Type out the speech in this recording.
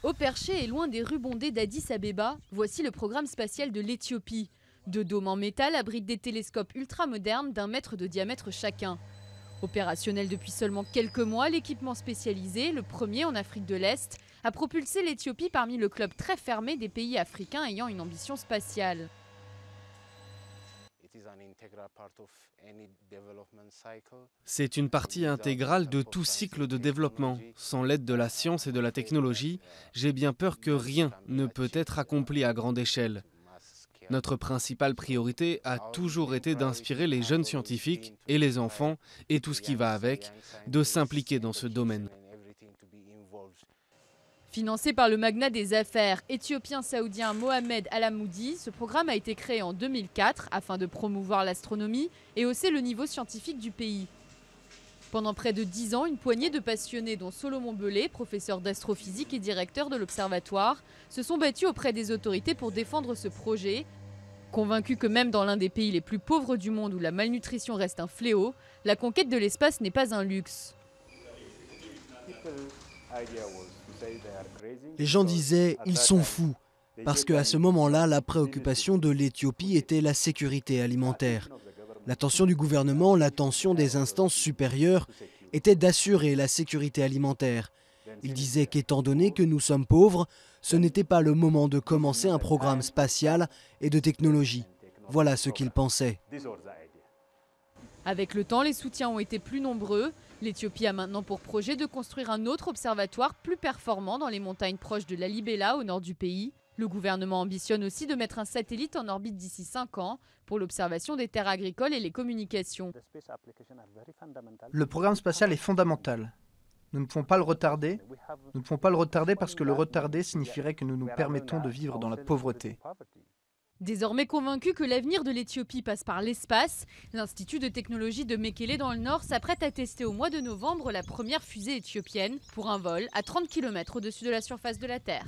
Haut perché et loin des rues bondées d'Addis Abeba, voici le programme spatial de l'Éthiopie. Deux dômes en métal abritent des télescopes ultramodernes d'1 mètre de diamètre chacun. Opérationnel depuis seulement quelques mois, l'équipement spécialisé, le premier en Afrique de l'Est, a propulsé l'Éthiopie parmi le club très fermé des pays africains ayant une ambition spatiale. C'est une partie intégrale de tout cycle de développement. Sans l'aide de la science et de la technologie, j'ai bien peur que rien ne peut être accompli à grande échelle. Notre principale priorité a toujours été d'inspirer les jeunes scientifiques et les enfants, et tout ce qui va avec, de s'impliquer dans ce domaine. Financé par le magnat des affaires éthiopien-saoudien Mohamed Alamoudi, ce programme a été créé en 2004 afin de promouvoir l'astronomie et hausser le niveau scientifique du pays. Pendant près de 10 ans, une poignée de passionnés, dont Solomon Belay, professeur d'astrophysique et directeur de l'observatoire, se sont battus auprès des autorités pour défendre ce projet. Convaincus que même dans l'un des pays les plus pauvres du monde où la malnutrition reste un fléau, la conquête de l'espace n'est pas un luxe. Les gens disaient « ils sont fous » parce qu'à ce moment-là, la préoccupation de l'Éthiopie était la sécurité alimentaire. L'attention du gouvernement, l'attention des instances supérieures était d'assurer la sécurité alimentaire. Ils disaient qu'étant donné que nous sommes pauvres, ce n'était pas le moment de commencer un programme spatial et de technologie. Voilà ce qu'ils pensaient. Avec le temps, les soutiens ont été plus nombreux. L'Éthiopie a maintenant pour projet de construire un autre observatoire plus performant dans les montagnes proches de Lalibela, au nord du pays. Le gouvernement ambitionne aussi de mettre un satellite en orbite d'ici 5 ans pour l'observation des terres agricoles et les communications. Le programme spatial est fondamental. Nous ne pouvons pas le retarder. Nous ne pouvons pas le retarder parce que le retarder signifierait que nous nous permettons de vivre dans la pauvreté. Désormais convaincu que l'avenir de l'Éthiopie passe par l'espace, l'Institut de technologie de Mekele dans le Nord s'apprête à tester au mois de novembre la première fusée éthiopienne pour un vol à 30 km au-dessus de la surface de la Terre.